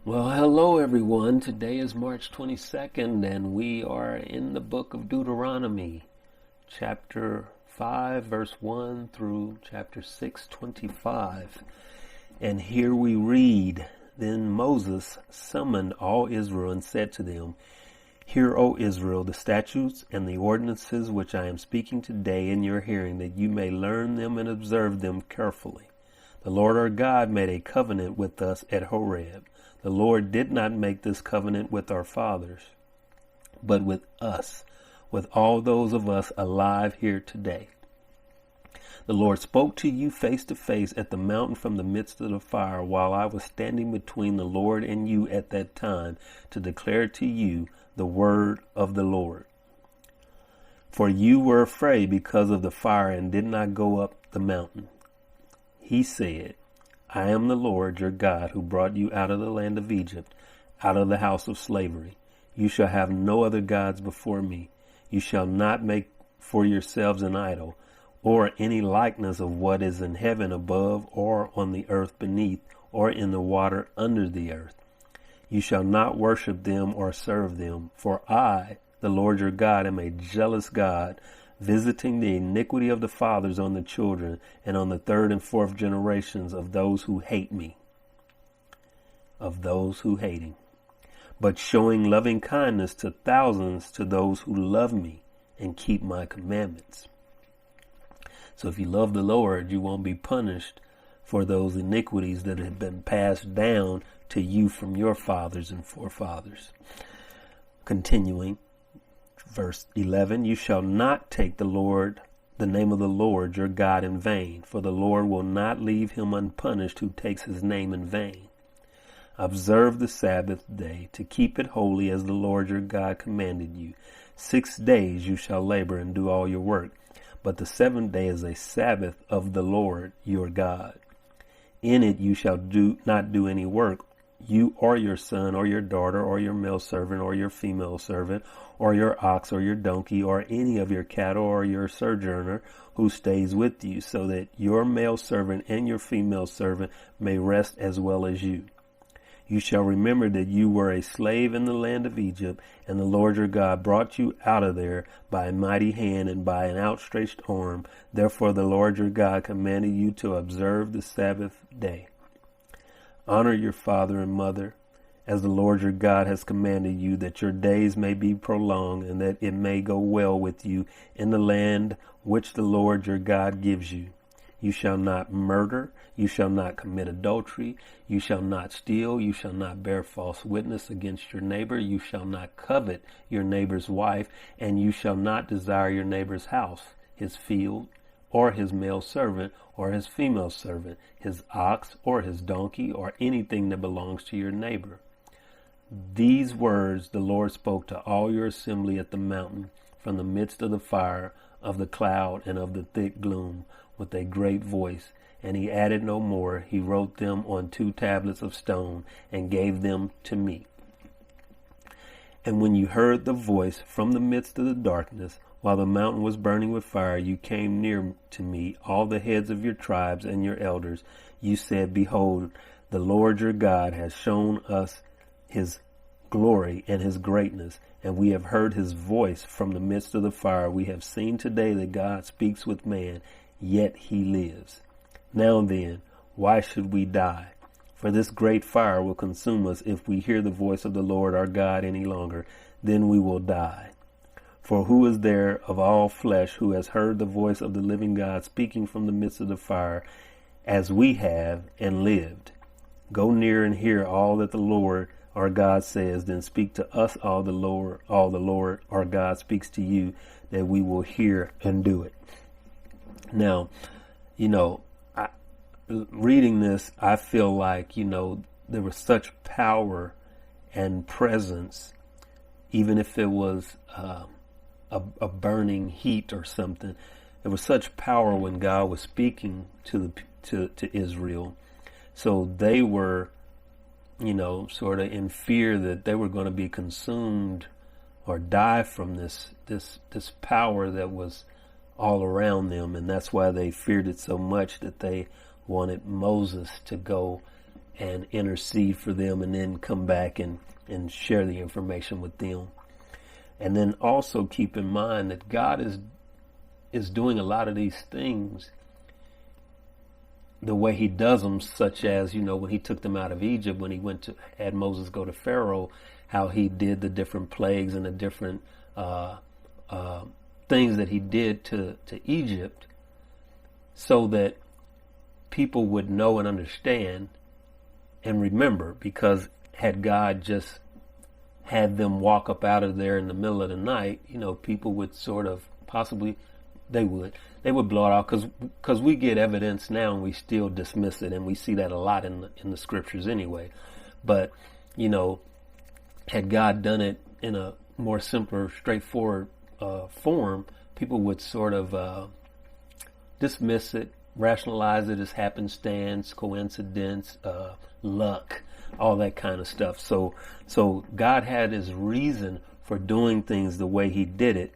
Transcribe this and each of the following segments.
Well, hello everyone. Today is March 22nd, and we are in the book of Deuteronomy, chapter 5, verse 1 through chapter 6, 25. And here we read, Then Moses summoned all Israel and said to them, Hear, O Israel, the statutes and the ordinances which I am speaking today in your hearing, that you may learn them and observe them carefully. The Lord our God made a covenant with us at Horeb. The Lord did not make this covenant with our fathers, but with us, with all those of us alive here today. The Lord spoke to you face to face at the mountain from the midst of the fire, while I was standing between the Lord and you at that time, to declare to you the word of the Lord. For you were afraid because of the fire and did not go up the mountain. He said, I am the Lord your God who brought you out of the land of Egypt, out of the house of slavery. You shall have no other gods before me. You shall not make for yourselves an idol, or any likeness of what is in heaven above, or on the earth beneath, or in the water under the earth. You shall not worship them or serve them, for I, the Lord your God, am a jealous God, visiting the iniquity of the fathers on the children, and on the third and fourth generations of those who hate me, but showing loving kindness to thousands to those who love me and keep my commandments. So if you love the Lord, you won't be punished for those iniquities that have been passed down to you from your fathers and forefathers. Continuing. Verse 11, You shall not take the name of the Lord your God in vain, for the Lord will not leave him unpunished who takes his name in vain. Observe the Sabbath day to keep it holy as the Lord your God commanded you. 6 days you shall labor and do all your work, but the seventh day is a Sabbath of the Lord your God. In it you shall not do any work, you or your son or your daughter or your male servant or your female servant or your ox or your donkey or any of your cattle or your sojourner who stays with you, so that your male servant and your female servant may rest as well as you. You shall remember that you were a slave in the land of Egypt, and the Lord your God brought you out of there by a mighty hand and by an outstretched arm. Therefore the Lord your God commanded you to observe the Sabbath day. Honor your father and mother, as the Lord your God has commanded you, that your days may be prolonged and that it may go well with you in the land which the Lord your God gives you. You shall not murder, you shall not commit adultery, you shall not steal, you shall not bear false witness against your neighbor, you shall not covet your neighbor's wife, and you shall not desire your neighbor's house, his field, or his male servant, or his female servant, his ox, or his donkey, or anything that belongs to your neighbor. These words the Lord spoke to all your assembly at the mountain, from the midst of the fire, of the cloud, and of the thick gloom, with a great voice. And he added no more. He wrote them on 2 tablets of stone, and gave them to me. And when you heard the voice from the midst of the darkness, while the mountain was burning with fire, you came near to me, all the heads of your tribes and your elders. You said, Behold, the Lord your God has shown us his glory and his greatness, and we have heard his voice from the midst of the fire. We have seen today that God speaks with man, yet he lives. Now then, why should we die? For this great fire will consume us if we hear the voice of the Lord our God any longer. Then we will die. For who is there of all flesh who has heard the voice of the living God speaking from the midst of the fire, as we have, and lived? Go near and hear all that the Lord our God says, then speak to us all the Lord our God speaks to you, that we will hear and do it. Now, reading this, I feel like, there was such power and presence, even if it was a burning heat or something. There was such power when God was speaking to Israel. So they were, sort of in fear that they were going to be consumed or die from this power that was all around them, and that's why they feared it so much that they wanted Moses to go and intercede for them, and then come back and share the information with them. And then also keep in mind that God is doing a lot of these things the way he does them, such as, when he took them out of Egypt, when he had Moses go to Pharaoh, how he did the different plagues and the different things that he did to Egypt, so that people would know and understand and remember. Because had God just had them walk up out of there in the middle of the night, people would sort of possibly, they would blow it off, because we get evidence now and we still dismiss it, and we see that a lot in the scriptures anyway. But had God done it in a more simpler, straightforward form, people would sort of dismiss it, rationalize it as happenstance, coincidence, luck, all that kind of stuff. So God had his reason for doing things the way he did it,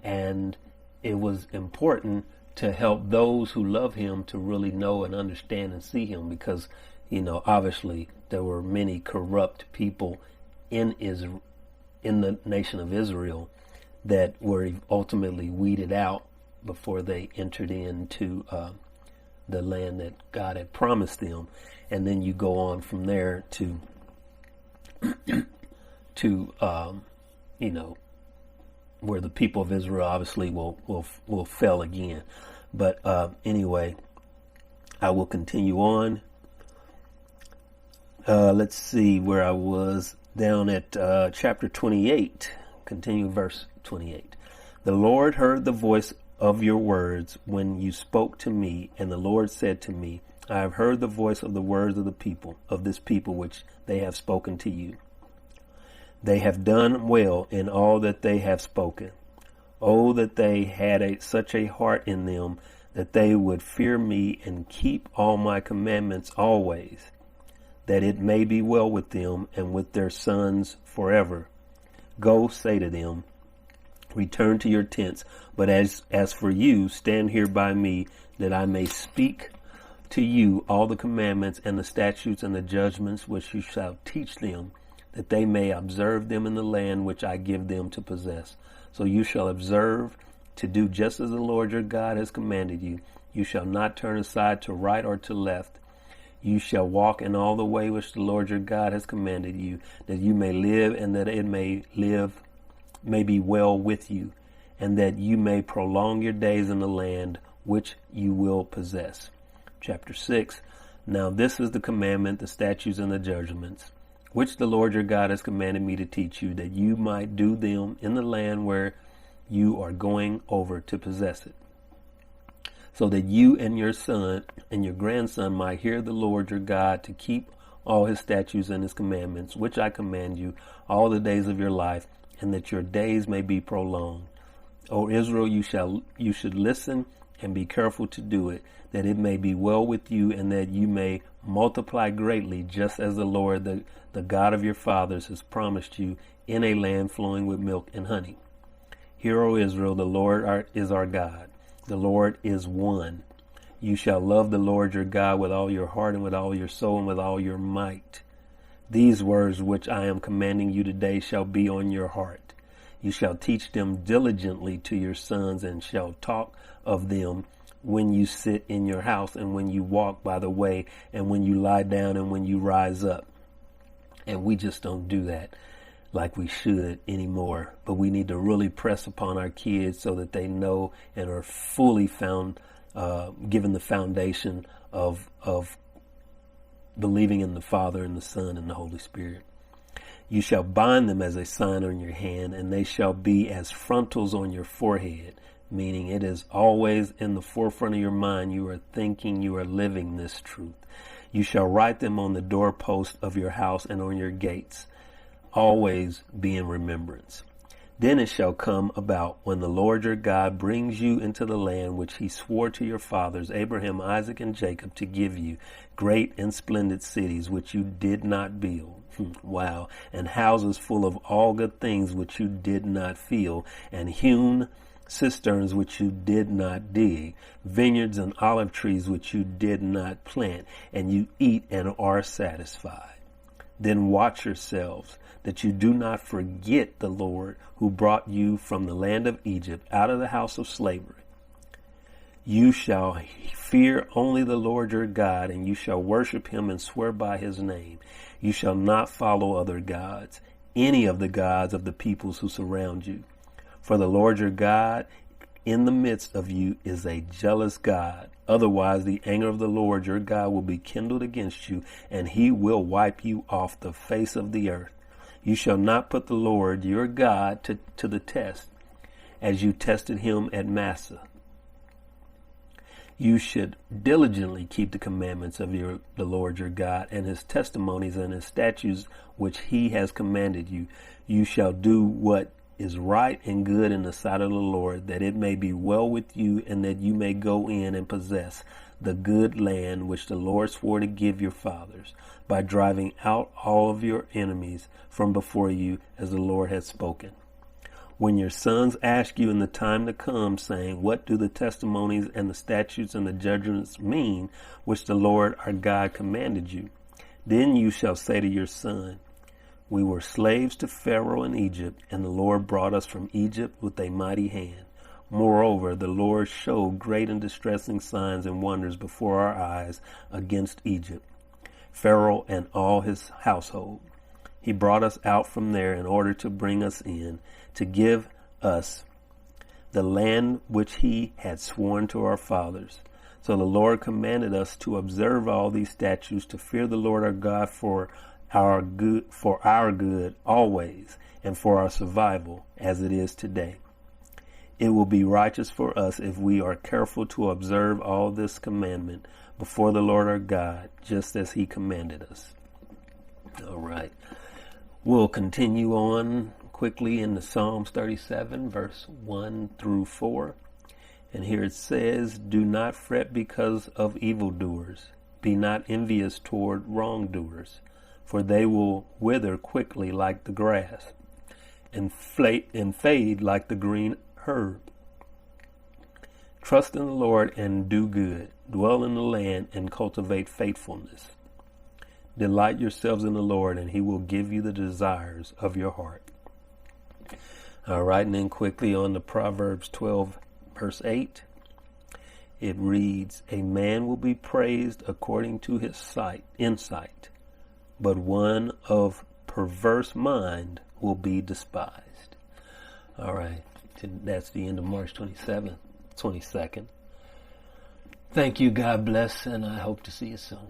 and it was important to help those who love him to really know and understand and see him, because obviously there were many corrupt people in the nation of Israel that were ultimately weeded out before they entered into the land that God had promised them. And then you go on from there to where the people of Israel obviously will fail again. But anyway, I will continue on. Let's see where I was, down at chapter 28, continue verse 28. The Lord heard the voice of your words when you spoke to me, and the Lord said to me, I have heard the voice of the words of this people which they have spoken to you. They have done well in all that they have spoken. Oh, that they had such a heart in them, that they would fear me and keep all my commandments always, that it may be well with them and with their sons forever. Go, say to them, return to your tents, but as for you, stand here by me, that I may speak to you all the commandments and the statutes and the judgments which you shall teach them, that they may observe them in the land which I give them to possess. So you shall observe to do just as the Lord your God has commanded you. You shall not turn aside to right or to left. You shall walk in all the way which the Lord your God has commanded you, that you may live, and that it may be well with you, and that you may prolong your days in the land which you will possess. Chapter 6. Now this is the commandment, the statutes, and the judgments, which the Lord your God has commanded me to teach you, that you might do them in the land where you are going over to possess it, so that you and your son and your grandson might hear the Lord your God, to keep all his statutes and his commandments, which I command you all the days of your life, and that your days may be prolonged. O Israel, you should listen and be careful to do it, that it may be well with you, and that you may multiply greatly, just as the Lord, the God of your fathers, has promised you, in a land flowing with milk and honey. Hear, O Israel, the Lord is our God. The Lord is one. You shall love the Lord your God with all your heart and with all your soul and with all your might. These words which I am commanding you today shall be on your heart. You shall teach them diligently to your sons, and shall talk of them when you sit in your house, and when you walk by the way, and when you lie down, and when you rise up. And we just don't do that like we should anymore. But we need to really press upon our kids so that they know and are fully given the foundation of believing in the Father and the Son and the Holy Spirit. You shall bind them as a sign on your hand, and they shall be as frontals on your forehead, meaning it is always in the forefront of your mind. You are thinking, you are living this truth. You shall write them on the doorpost of your house and on your gates. Always be in remembrance. Then it shall come about, when the Lord your God brings you into the land which he swore to your fathers, Abraham, Isaac, and Jacob, to give you, great and splendid cities which you did not build. Wow. And houses full of all good things which you did not fill, and hewn cisterns which you did not dig, vineyards and olive trees which you did not plant, and you eat and are satisfied. Then watch yourselves, that you do not forget the Lord who brought you from the land of Egypt out of the house of slavery. You shall fear only the Lord your God, and you shall worship him and swear by his name. You shall not follow other gods, any of the gods of the peoples who surround you. For the Lord your God in the midst of you is a jealous God. Otherwise, the anger of the Lord your God will be kindled against you, and he will wipe you off the face of the earth. You shall not put the Lord your God to the test, as you tested him at Massah. You should diligently keep the commandments of the Lord your God, and his testimonies and his statutes which he has commanded you. You shall do what is right and good in the sight of the Lord, that it may be well with you, and that you may go in and possess the good land which the Lord swore to give your fathers, by driving out all of your enemies from before you, as the Lord has spoken. When your sons ask you in the time to come, saying, what do the testimonies and the statutes and the judgments mean, which the Lord our God commanded you? Then you shall say to your son, we were slaves to Pharaoh in Egypt, and the Lord brought us from Egypt with a mighty hand. Moreover, the Lord showed great and distressing signs and wonders before our eyes against Egypt, Pharaoh and all his household. He brought us out from there in order to bring us in, to give us the land which he had sworn to our fathers. So the Lord commanded us to observe all these statutes, to fear the Lord our God for our good always, and for our survival as it is today. It will be righteous for us if we are careful to observe all this commandment before the Lord our God, just as he commanded us. All right. We'll continue on quickly into Psalms 37, verse 1 through 4. And here it says, do not fret because of evildoers. Be not envious toward wrongdoers, for they will wither quickly like the grass, and fade like the green herb. Trust in the Lord and do good. Dwell in the land and cultivate faithfulness. Delight yourselves in the Lord, and he will give you the desires of your heart. All right, and then quickly on to Proverbs 12, verse 8. It reads, a man will be praised according to his insight, but one of perverse mind will be despised. All right, that's the end of March 22nd. Thank you, God bless, and I hope to see you soon.